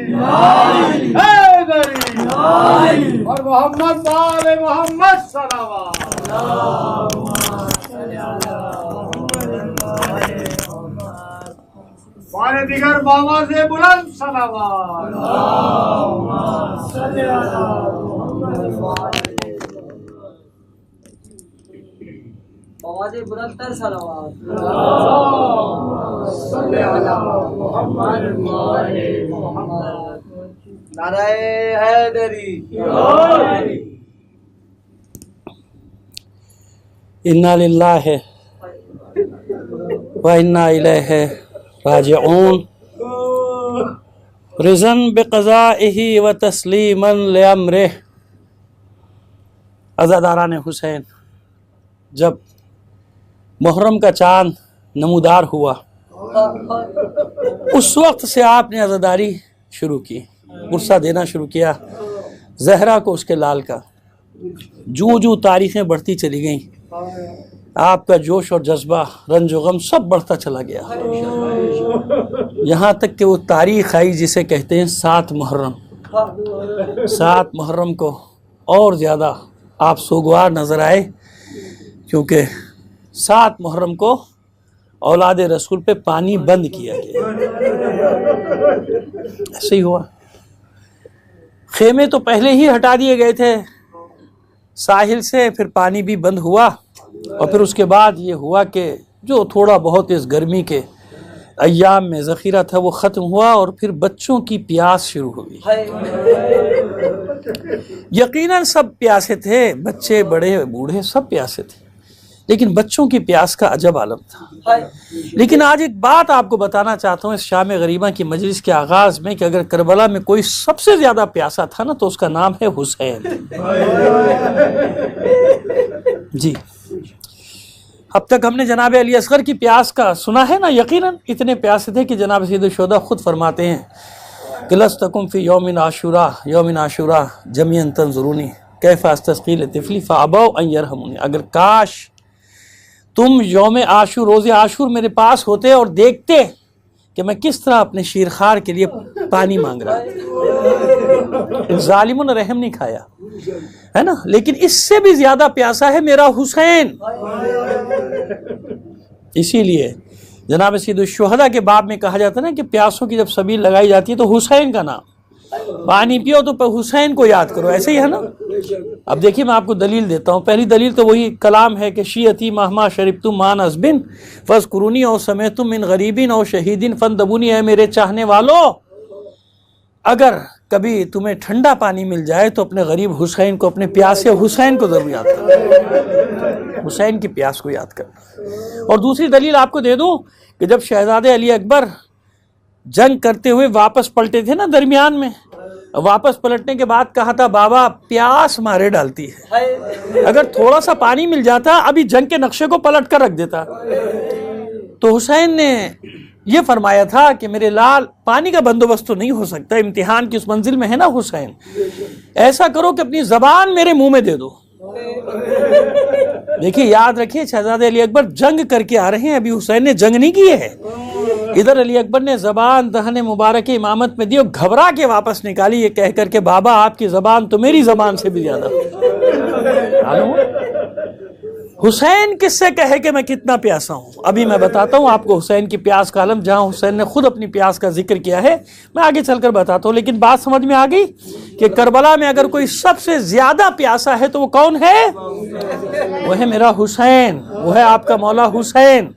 اور محمد آل محمد صلوات. بارے دیگر بآواز بلند صلوات. آواز بلند تر صلوات. نعرہ حیدری. انا للہ و انا الیہ راجعون رضاً بقضائہ و تسلیما لامرہ. عزاداران حسین، جب محرم کا چاند نمودار ہوا اس وقت سے آپ نے عزاداری شروع کی، غصہ دینا شروع کیا زہرا کو اس کے لال کا. جو تاریخیں بڑھتی چلی گئیں آپ کا جوش اور جذبہ، رنج و غم سب بڑھتا چلا گیا، یہاں تک کہ وہ تاریخ آئی جسے کہتے ہیں 7 محرم. 7 محرم کو اور زیادہ آپ سوگوار نظر آئے، کیونکہ 7 محرم کو اولاد رسول پہ پانی بند کیا گیا. ایسے ہی ہوا. خیمے تو پہلے ہی ہٹا دیے گئے تھے ساحل سے، پھر پانی بھی بند ہوا، اور پھر اس کے بعد یہ ہوا کہ جو تھوڑا بہت اس گرمی کے ایام میں ذخیرہ تھا وہ ختم ہوا، اور پھر بچوں کی پیاس شروع ہوئی. یقیناً سب پیاسے تھے، بچے بڑے بوڑھے سب پیاسے تھے، لیکن بچوں کی پیاس کا عجب عالم تھا. لیکن آج ایک بات آپ کو بتانا چاہتا ہوں اس شام غریبہ کی مجلس کے آغاز میں، کہ اگر کربلا میں کوئی سب سے زیادہ پیاسا تھا نا تو اس کا نام ہے حسین. جی، اب تک ہم نے جناب علی اصغر کی پیاس کا سنا ہے نا، یقیناً اتنے پیاسے تھے کہ جناب سید الشہداء خود فرماتے ہیں کہ لستکم فی یوم عاشوراء جمیعا تنظرونی کیف استسقی لطفلی فابوا ان یرحمونی. اگر کاش تم یوم عاشور، روز عاشور میرے پاس ہوتے اور دیکھتے کہ میں کس طرح اپنے شیرخوار کے لیے پانی مانگ رہا تھا. ظالموں نے رحم نہیں کھایا ہے نا، لیکن اس سے بھی زیادہ پیاسا ہے میرا حسین. اسی لیے جناب سید الشہداء کے باب میں کہا جاتا ہے نا کہ پیاسوں کی جب سبیل لگائی جاتی ہے تو حسین کا نام، پانی پیو تو حسین کو یاد کرو. ایسے ہی ہے نا. اب دیکھیے میں آپ کو دلیل دیتا ہوں. پہلی دلیل تو وہی کلام ہے کہ شیعتی مہما شربتم مان ازبن فاذکرونی او سمیتم من غریبین او شہیدین فندبونی. ہے میرے چاہنے والو، اگر کبھی تمہیں ٹھنڈا پانی مل جائے تو اپنے غریب حسین کو، اپنے پیاسے حسین کو ضرور یاد کرو، حسین کی پیاس کو یاد کرو. اور دوسری دلیل آپ کو دے دوں کہ جب شہزادے علی اکبر جنگ کرتے ہوئے واپس پلٹے تھے نا، درمیان میں واپس پلٹنے کے بعد کہا تھا بابا پیاس مارے ڈالتی ہے، اگر تھوڑا سا پانی مل جاتا ابھی جنگ کے نقشے کو پلٹ کر رکھ دیتا. تو حسین نے یہ فرمایا تھا کہ میرے لال پانی کا بندوبست تو نہیں ہو سکتا، امتحان کی اس منزل میں ہے نا حسین، ایسا کرو کہ اپنی زبان میرے منہ میں دے دو. دیکھیے یاد رکھیے شہزادے علی اکبر جنگ کر کے آ رہے ہیں، ابھی حسین نے جنگ نہیں کی ہے. ادھر علی اکبر نے زبان دہن مبارک امامت میں دی اور گھبرا کے واپس نکالی یہ کہہ کر کے بابا آپ کی زبان تو میری زبان سے بھی زیادہ. حسین کس سے کہے کہ میں کتنا پیاسا ہوں؟ ابھی میں بتاتا ہوں آپ کو حسین کی پیاس کا عالم، جہاں حسین نے خود اپنی پیاس کا ذکر کیا ہے میں آگے چل کر بتاتا ہوں. لیکن بات سمجھ میں آ گئی کہ کربلا میں اگر کوئی سب سے زیادہ پیاسا ہے تو وہ کون ہے؟ وہ ہے میرا حسین، وہ ہے آپ کا مولا حسین.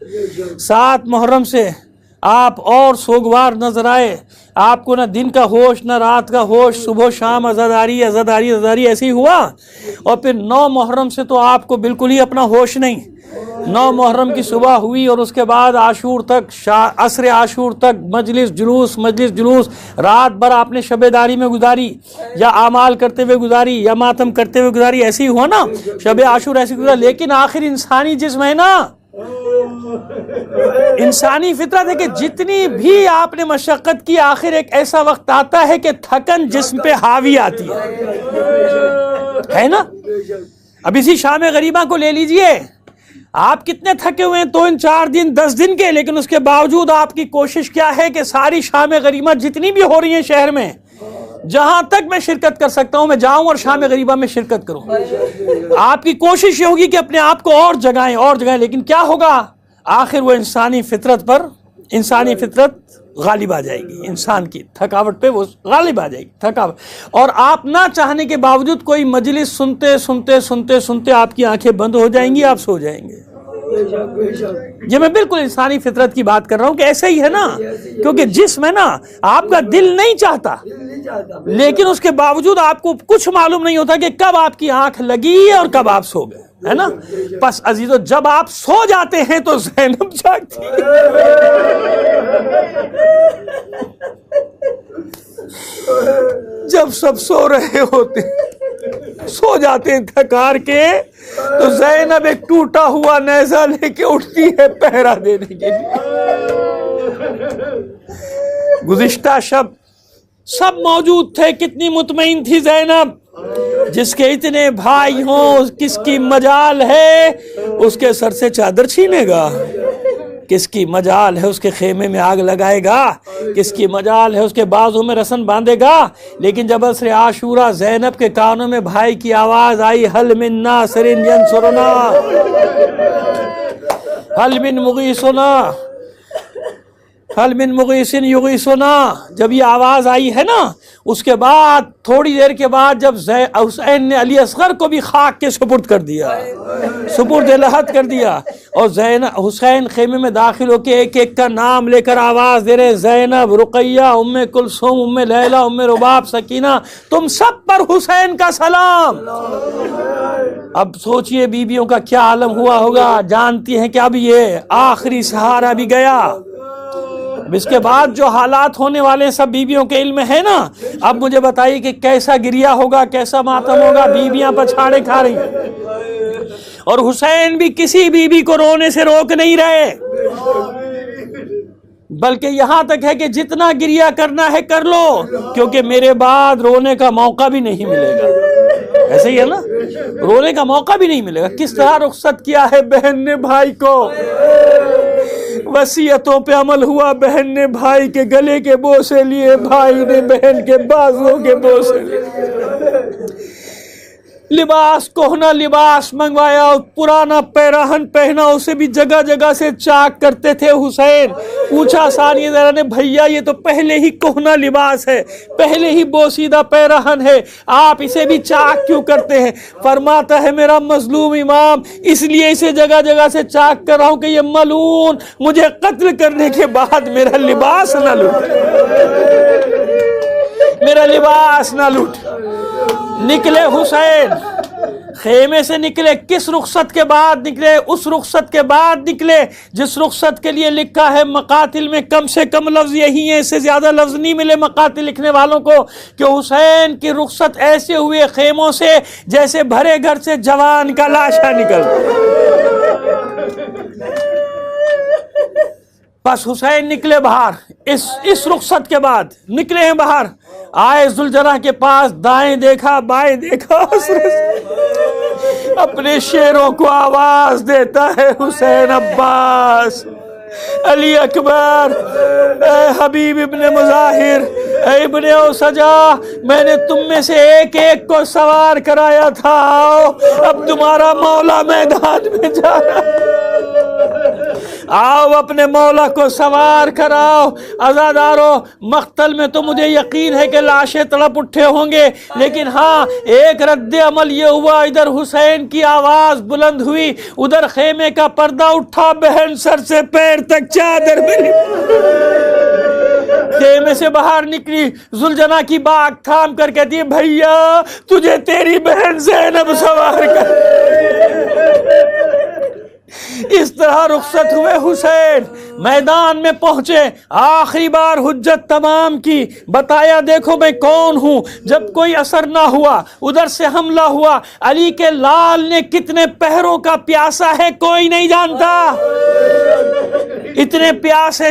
7 محرم سے آپ اور سوگوار نظر آئے، آپ کو نہ دن کا ہوش نہ رات کا ہوش، صبح و شام عزاداری عزاداری عزاداری ایسے ہی ہوا. اور پھر 9 محرم سے تو آپ کو بالکل ہی اپنا ہوش نہیں. 9 محرم کی صبح ہوئی اور اس کے بعد عاشور تک، عصر عاشور تک مجلس جلوس، رات بھر آپ نے شب داری میں گزاری، یا اعمال کرتے ہوئے گزاری، یا ماتم کرتے ہوئے گزاری. ایسے ہی ہوا نا، شب عاشور ایسے گزارا. لیکن آخر انسانی جسم ہے نا، انسانی فطرت ہے کہ جتنی بھی آپ نے مشقت کی آخر ایک ایسا وقت آتا ہے کہ تھکن جسم پہ حاوی آتی ہے نا. اب اسی شام غریبہ کو لے لیجئے، آپ کتنے تھکے ہوئے ہیں تو ان 4 دن 10 دن کے، لیکن اس کے باوجود آپ کی کوشش کیا ہے کہ ساری شام غریبہ جتنی بھی ہو رہی ہیں شہر میں جہاں تک میں شرکت کر سکتا ہوں میں جاؤں اور شام غریبہ میں شرکت کروں۔ آپ کی کوشش یہ ہوگی کہ اپنے آپ کو اور جگائیں، لیکن کیا ہوگا؟ آخر وہ انسانی فطرت غالب آ جائے گی، انسان کی تھکاوٹ پہ وہ غالب آ جائے گی، تھکاوٹ۔ اور آپ نہ چاہنے کے باوجود کوئی مجلس سنتے آپ کی آنکھیں بند ہو جائیں گی، آپ سو جائیں گے۔ یہ میں بالکل انسانی فطرت کی بات کر رہا ہوں کہ ایسا ہی ہے نا، کیونکہ جسم ہے نا، آپ کا دل نہیں چاہتا، لیکن اس کے باوجود آپ کو کچھ معلوم نہیں ہوتا کہ کب آپ کی آنکھ لگی اور کب آپ سو گئے، ہے نا؟ بس عزیزو، جب آپ سو جاتے ہیں تو زینب جاگتی ہے۔ جب سب سو رہے ہوتے سو جاتے ہیں تھکار کے، تو زینب ایک ٹوٹا ہوا نیزہ لے کے اٹھتی ہے پہرا دینے کے لیے۔ گزشتہ شب سب موجود تھے، کتنی مطمئن تھی زینب، جس کے اتنے بھائی ہوں کس کی مجال ہے اس کے سر سے چادر چھینے گا، کس کی مجال ہے اس کے خیمے میں آگ لگائے گا، کس کی مجال ہے اس کے بازو میں رسن باندھے گا۔ لیکن جب عصر عاشورہ زینب کے کانوں میں بھائی کی آواز آئی، حل من ناصر ینصرنا، حل من مغیثنا، حل من مغیث یغیثنا، جب یہ آواز آئی ہے نا، اس کے بعد تھوڑی دیر کے بعد جب حسین نے علی اصغر کو بھی خاک کے سپرد کر دیا، سپرد لحد کر دیا، اور حسین خیمے میں داخل ہو کے ایک ایک کا نام لے کر آواز دے رہے، زینب، رقیہ، ام کلثوم، ام لیلہ، ام رباب، سکینہ، تم سب پر حسین کا سلام۔ اب سوچئے بیویوں کا کیا عالم ہوا ہوگا، جانتی ہیں کہ اب یہ آخری سہارا بھی گیا۔ اب اس کے بعد جو حالات ہونے والے ہیں سب بیویوں کے علم ہے نا۔ اب مجھے بتائیے کہ کیسا گریہ ہوگا، کیسا ماتم ہوگا، بیویاں پچھاڑے کھا رہی ہیں، اور حسین بھی کسی بیوی کو رونے سے روک نہیں رہے، بلکہ یہاں تک ہے کہ جتنا گریہ کرنا ہے کر لو، کیونکہ میرے بعد رونے کا موقع بھی نہیں ملے گا۔ ایسے ہی ہے نا، رونے کا موقع بھی نہیں ملے گا۔ کس طرح رخصت کیا ہے بہن نے بھائی کو، وصیتوں پہ عمل ہوا، بہن نے بھائی کے گلے کے بوسے لیے، بھائی نے بہن کے بازوں کے بوسے لیے، لباس کوہنا لباس منگوایا، پرانا پیراہن پہنا، اسے بھی جگہ جگہ سے چاک کرتے تھے حسین۔ پوچھا ثانیہ زہرا نے، بھیا یہ تو پہلے ہی کوہنا لباس ہے، پہلے ہی بوسیدہ پیراہن ہے، آپ اسے بھی چاک کیوں کرتے ہیں؟ فرماتا ہے میرا مظلوم امام اس لیے اسے جگہ جگہ سے چاک کر رہا ہوں کہ یہ ملعون مجھے قتل کرنے کے بعد میرا لباس نہ لوٹے، میرا لباس نہ لوٹے۔ نکلے حسین خیمے سے، نکلے کس رخصت کے بعد نکلے؟ اس رخصت کے بعد نکلے جس رخصت کے لیے لکھا ہے مقاتل میں کم سے کم لفظ یہی ہیں، اس سے زیادہ لفظ نہیں ملے مقاتل لکھنے والوں کو، کہ حسین کی رخصت ایسے ہوئے خیموں سے جیسے بھرے گھر سے جوان کا لاشا نکل۔ بس حسین نکلے باہر، اس رخصت کے بعد نکلے ہیں باہر، آئے ذوالجناح کے پاس، دائیں دیکھا بائیں دیکھا، اپنے شیروں کو آواز دیتا ہے، حسین عباس، علی اکبر، اے حبیب ابن مظاہر، اے ابن اوسجا، میں نے تم میں سے ایک ایک کو سوار کرایا تھا، اب تمہارا مولا میدان میں جا رہا ہے، آؤ اپنے مولا کو سوار کراؤ۔ عزادارو، مقتل میں تو مجھے یقین ہے کہ لاشیں تڑپ اٹھے ہوں گے، لیکن ہاں ایک رد عمل یہ ہوا، ادھر حسین کی آواز بلند ہوئی، ادھر خیمے کا پردہ اٹھا، بہن سر سے پیر تک چادر میں خیمے سے باہر نکلی، ذوالجناح کی باگ تھام کر کہتی ہے، بھیا تجھے تیری بہن زینب سوار کر۔ اس طرح رخصت ہوئے حسین، میدان میں پہنچے، آخری بار حجت تمام کی، بتایا دیکھو میں کون ہوں۔ جب کوئی اثر نہ ہوا، ادھر سے حملہ ہوا، علی کے لال نے کتنے پہروں کا پیاسا ہے کوئی نہیں جانتا، اتنے پیاسے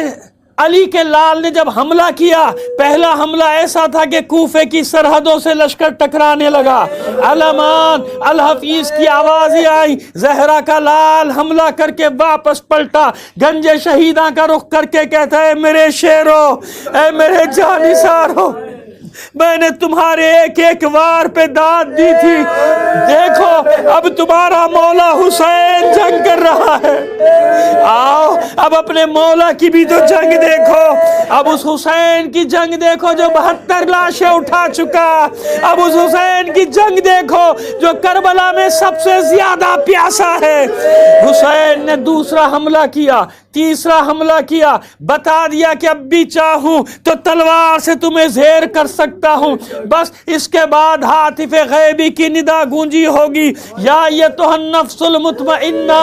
علی کے لال نے جب حملہ کیا، پہلا حملہ ایسا تھا کہ کوفے کی سرحدوں سے لشکر ٹکرانے لگا، علمان الحفیظ کی آوازیں آئیں، زہرا کا لال حملہ کر کے واپس پلٹا، گنج شہیداں کا رخ کر کے کہتا ہے، میرے شیرو، اے میرے جانثارو، میں نے تمہارے ایک ایک وار پہ داد دی تھی، دیکھو اب تمہارا مولا حسین جنگ کر رہا ہے، آؤ اب اپنے مولا کی بھی تو جنگ دیکھو، اب اس حسین کی جنگ دیکھو جو 72 لاشیں اٹھا چکا، اب اس حسین کی جنگ دیکھو جو کربلا میں سب سے زیادہ پیاسا ہے۔ حسین نے دوسرا حملہ کیا، تیسرا حملہ کیا، بتا دیا کہ اب بھی چاہوں تو تلوار سے تمہیں زیر کر سکتا ہوں۔ بس اس کے بعد ہاتف غیبی کی ندا گونجی ہوگی، یا ایتھا النفس المطمئنہ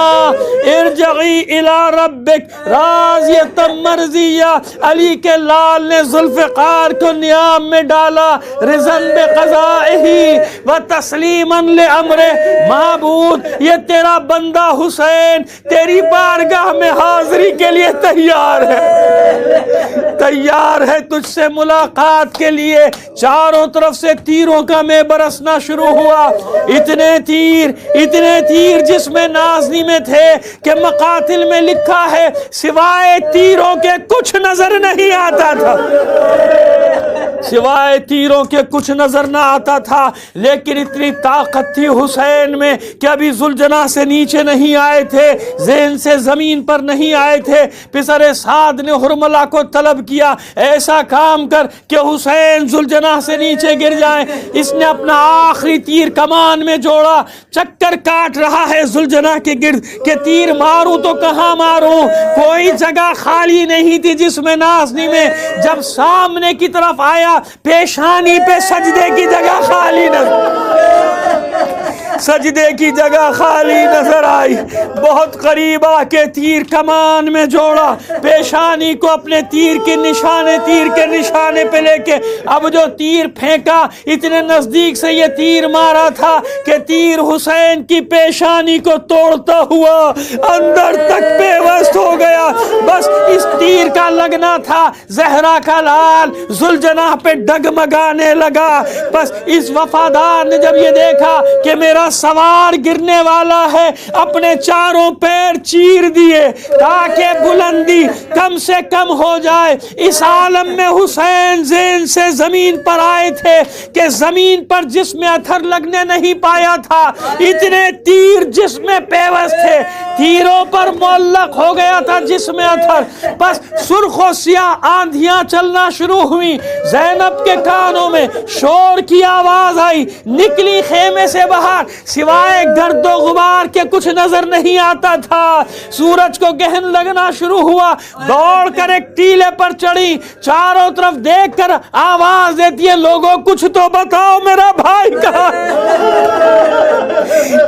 ارجعی الی ربک راضیۃ مرضیہ۔ علی کے لال نے ذوالفقار کو نیام میں ڈالا، رضاً بقضائہ و تسلیما لامرہ۔ معبود یہ تیرا بندہ حسین تیری بارگاہ میں حاضری کے لیے تیار ہے، تیار ہے تجھ سے ملاقات کے لیے۔ چاروں طرف سے تیروں کا میں برسنا شروع ہوا، اتنے تیر جس میں نازنی میں تھے کہ مقاتل میں لکھا ہے سوائے تیروں کے کچھ نظر نہیں آتا تھا، سوائے تیروں کے کچھ نظر نہ آتا تھا، لیکن اتنی طاقت تھی حسین میں کہ ابھی ذوالجناح سے نیچے نہیں آئے تھے، ذہن سے زمین پر نہیں آئے تھے۔ پسر سعد نے حرملہ کو طلب کیا، ایسا کام کر کہ حسین ذوالجناح سے نیچے گر جائیں۔ اس نے اپنا آخری تیر کمان میں جوڑا، چکر کاٹ رہا ہے ذوالجناح کے گرد کہ تیر ماروں تو کہاں ماروں، کوئی جگہ خالی نہیں تھی جسم نازنی میں۔ جب سامنے کی طرف آیا پیشانی پہ سجدے کی جگہ خالی سجدے کی جگہ خالی نظر آئی، بہت قریب آ کے تیر کمان میں جوڑا، پیشانی کو اپنے تیر کے نشانے پہ لے کے اب جو تیر پھینکا اتنے نزدیک سے یہ تیر مارا تھا کہ تیر حسین کی پیشانی کو توڑتا ہوا اندر تک پیوست ہو گیا۔ بس اس تیر کا لگنا تھا، زہرا کا لال ذوالجناح پہ ڈگمگانے لگا۔ بس اس وفادار نے جب یہ دیکھا کہ میرا سوار گرنے والا ہے، اپنے چاروں پیر چیر دیے تاکہ بلندی کم سے کم ہو جائے۔ اس عالم میں حسین ذہن سے زمین پر آئے تھے کہ زمین پر جسم اتھر لگنے نہیں پایا تھا، اتنے تیر جسم پیوست تھے، تیروں پر معلق ہو گیا تھا جسم اتھر۔ بس سرخ و سیاہ آندھیاں چلنا شروع ہوئی، زینب کے کانوں میں شور کی آواز آئی، نکلی خیمے سے باہر، سوائے گرد و غبار کے کچھ نظر نہیں آتا تھا۔ سورج کو گہن لگنا شروع ہوا، دوڑ کر ایک ٹیلے پر چڑھی، چاروں طرف دیکھ کر آواز دیتی ہے، لوگوں کچھ تو بتاؤ، میرا بھائی کہاں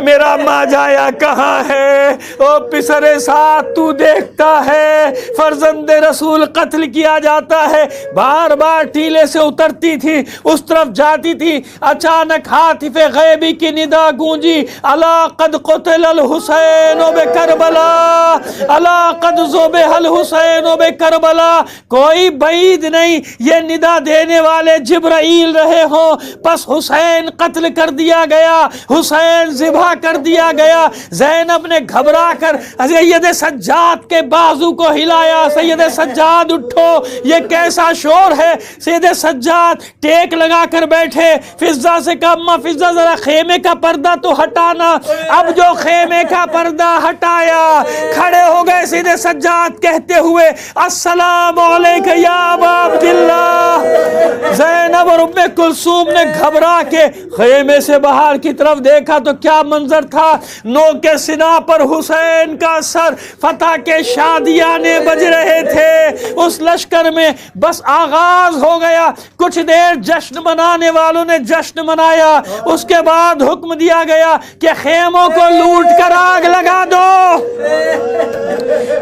میرا ماجایا کہاں ہے؟ او پسر ساتھ تو دیکھتا ہے فرزند رسول قتل کیا جاتا ہے۔ بار بار ٹیلے سے اترتی تھی، اس طرف جاتی تھی، اچانک ہاتف غیبی کی ندا گونجی، الا قد قتل الحسین بکربلا، الا قد ذبح الحسین بکربلا۔ کوئی بعید نہیں یہ ندا دینے والے جبرائیل رہے ہوں، پس حسین قتل کر دیا گیا، حسین ذبح کر دیا گیا۔ زینب نے گھبرا کر سید سجاد کے بازو کو ہلایا، سید سجاد اٹھو، یہ کیسا شور ہے؟ سید سجاد ٹیک لگا کر بیٹھے، فضہ سے کہا اماں فضہ ذرا خیمے کا پردہ تو ہٹانا۔ اب جو خیمے کا پردہ ہٹایا، کھڑے ہو گئے سید سجاد کہتے ہوئے السلام علیک یا ابا عبداللہ۔ زینب اور ام کلثوم نے گھبرا کے خیمے سے باہر کی طرف دیکھا تو کیا منظر تھا، نوک کے سنا پر حسین کا سر، فتح کے شادیانے بج رہے تھے اس لشکر میں۔ بس آغاز ہو گیا، کچھ دیر جشن منانے والوں نے جشن منایا، اس کے بعد حکم دیا گیا کہ خیموں کو لوٹ کر آگ لگا دو۔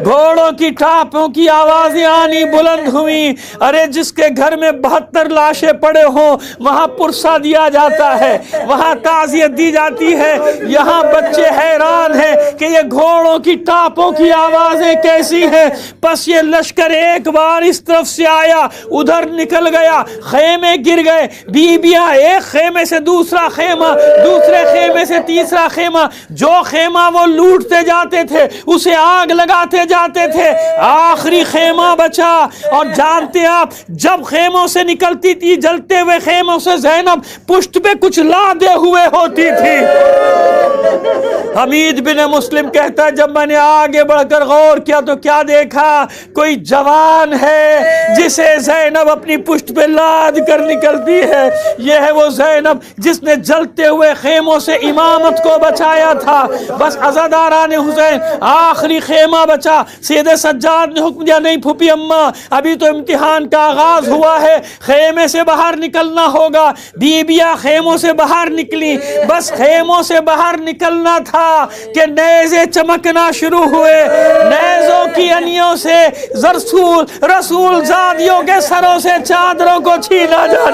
گھوڑوں کی ٹاپوں کی آوازیں آنی بلند ہوئی، ارے جس کے گھر میں 72 لاشیں پڑے ہوں وہاں پرسہ دیا جاتا ہے، وہاں تعزیت دی جاتی ہے۔ یہاں بچے حیران ہیں کہ یہ گھوڑوں کی ٹاپوں کی آوازیں کیسی ہیں. پس یہ لشکر ایک بار اس طرف سے آیا, ادھر نکل گیا, خیمے گر گئے, بیبیاں ایک خیمے سے دوسرا خیمہ, دوسرے خیمے سے تیسرا خیمہ, جو خیمہ وہ لوٹتے جاتے تھے اسے آگ لگاتے جاتے تھے, آخری خیمہ بچا. اور جانتے ہیں آپ, جب خیموں سے نکلتی تھی جلتے ہوئے خیموں سے زینب پشت پہ کچھ لادے ہوئے ہوتی تھی. حمید بن مسلم کہتا ہے جب میں نے آگے بڑھ کر غور کیا تو کیا دیکھا, کوئی جوان ہے جسے زینب اپنی پشت پہ لاد کر نکلتی ہے. یہ ہے وہ زینب جس نے جلتے ہوئے خیموں سے امامت کو بچایا تھا. بس عزاداران حسین آخری خیمہ بچا. سید سجاد نے حکم دیا نہیں پھوپھی اماں, ابھی تو امتحان کا آغاز ہوا ہے, خیمے سے باہر نکلنا ہوگا. بیبیاں خیموں سے باہر نکلی. بس خیموں سے باہر نکلنا تھا کہ نیزے چمکنا شروع ہوئے. نیزوں کی انیوں سے رسول زادیوں کے سروں سے چادروں کو چھینا جاتا.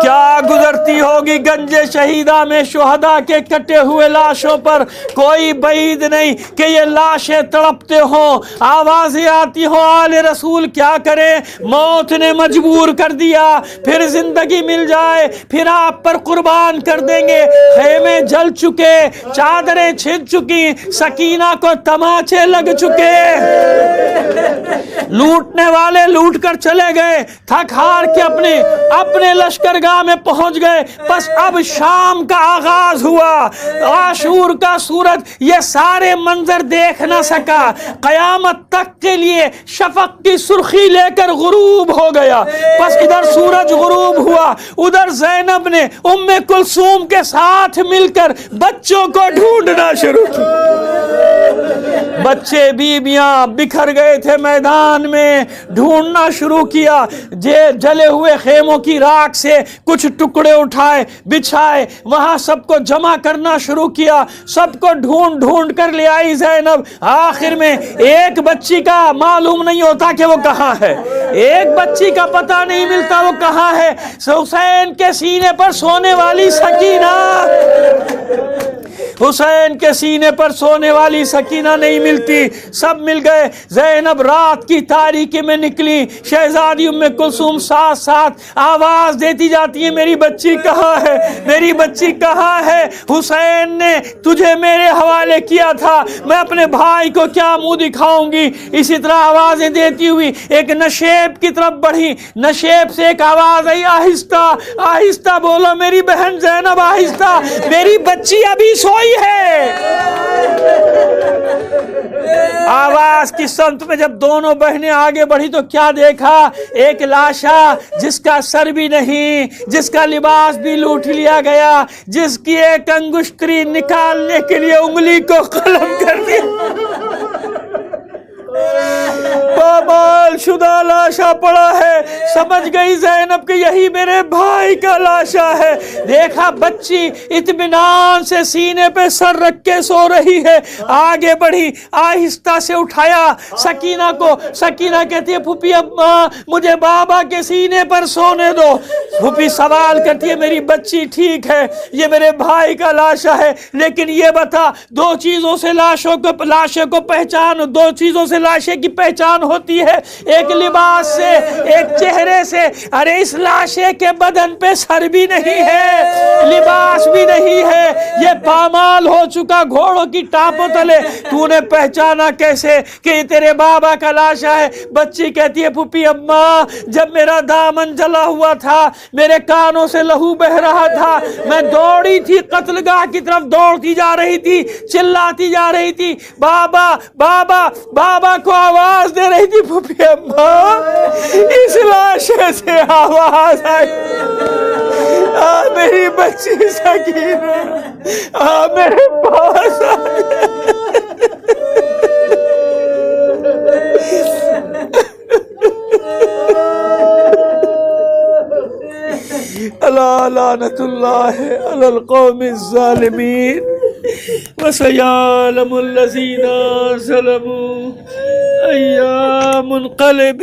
کیا گزرتی ہوگی گنج شہیدہ میں شہداء کے کٹے ہوئے لاشوں پر. کوئی بعید نہیں کہ یہ لاشیں تڑپتے ہوں, آوازیں آتی ہوں آل رسول کیا کرے, موت نے مجبور کر دیا, پھر زندگی مل جائے پھر آپ پر قربان کر دیں گے. خیمے جل چکے, چادریں چھن چکی, سکینہ کو تماچے لگ چکے. لوٹنے والے لوٹ کر چلے گئے, تھک ہار کے اپنے لشکرگاہ میں پہنچ گئے. بس اب شام کا آغاز ہوا. عاشور کا سورج یہ سارے منظر دیکھ نہ سکا, قیامت تک کے لیے شفق کی سرخی لے کر غروب ہو گیا. بس ادھر سورج غروب ہوا, ادھر زینب نے ام کلثوم کے ساتھ مل کر بچوں کو ڈھونڈنا شروع کیا. بچے بیبیاں بکھر گئے تھے میدان میں, ڈھونڈنا شروع کیا. جلے ہوئے خیموں کی راکھ سے کچھ ٹکڑے اٹھائے بچھائے, وہاں سب کو جمع کرنا شروع کیا. سب کو ڈھونڈ ڈھونڈ کر لے آئی زینب. آخر میں ایک بچی کا معلوم نہیں ہوتا کہ وہ کہاں ہے, ایک بچی کا پتہ نہیں ملتا وہ کہاں ہے. حسین کے سینے پر سونے والی سکینہ, حسین کے سینے پر سونے والی سکینہ نہیں ملتی. سب مل گئے. زینب رات کی تاریکی میں نکلی. شہزادی ام کلثوم ساتھ ساتھ آواز دیتی جاتی ہے میری بچی کہاں ہے, میری بچی کہاں ہے. حسین نے تجھے میرے حوالے کیا تھا, میں اپنے بھائی کو کیا منہ دکھاؤں گی. اسی طرح آوازیں دیتی ہوئی ایک نشیب کی طرف بڑھی. نشیب سے ایک آواز آئی, آہستہ آہستہ بولو میری بہن زینب, آہستہ, میری بچی ابھی سوئی ہے. آواز کی سمت میں جب دونوں بہنیں آگے بڑھی تو کیا دیکھا, ایک لاشا جس کا سر بھی نہیں, جس کا لباس بھی لوٹ لیا گیا, جس کی ایک انگشتری نکالنے کے لیے انگلی کو قلم کر دیا. پامال شدہ لاشا پڑا ہے. سمجھ گئی زینب کہ یہی میرے بھائی کا لاشا ہے. دیکھا بچی اطمینان سے سینے پہ سر رکھ کے سو رہی ہے. آگے بڑھی, آہستہ سے اٹھایا سکینہ کو. سکینہ کہتی ہے پھوپھی اماں مجھے بابا کے سینے پر سونے دو. پھوپھی سوال کرتی ہے میری بچی ٹھیک ہے, یہ میرے بھائی کا لاشا ہے, لیکن یہ بتا دو چیزوں سے لاشے کو پہچان, دو چیزوں سے لاشے کی پہچان ہوتی ہے, ایک لباس سے, ایک چہرے سے. ارے اس لاشے کے بدن پہ سر بھی نہیں ہے, لباس بھی نہیں ہے, یہ پامال ہو چکا گھوڑوں کی ٹاپوں تلے. تو نے پہچانا کیسے کہ یہ تیرے بابا کا لاشا ہے؟ بچی کہتی ہے پھوپھی اماں جب میرا دامن جلا ہوا تھا, میرے کانوں سے لہو بہ رہا تھا, میں دوڑی تھی قتل گاہ کی طرف, دوڑتی جا رہی تھی, چلاتی جا رہی تھی, بابا بابا بابا کو آواز دے رہی تھی. پھوپھی اماں اس لاشے سے آواز آئی, میری بچی سکینہ میرے پاس الا لعنت اللہ علی القوم الظالمین وسيعلم الذين ظلموا أيام منقلب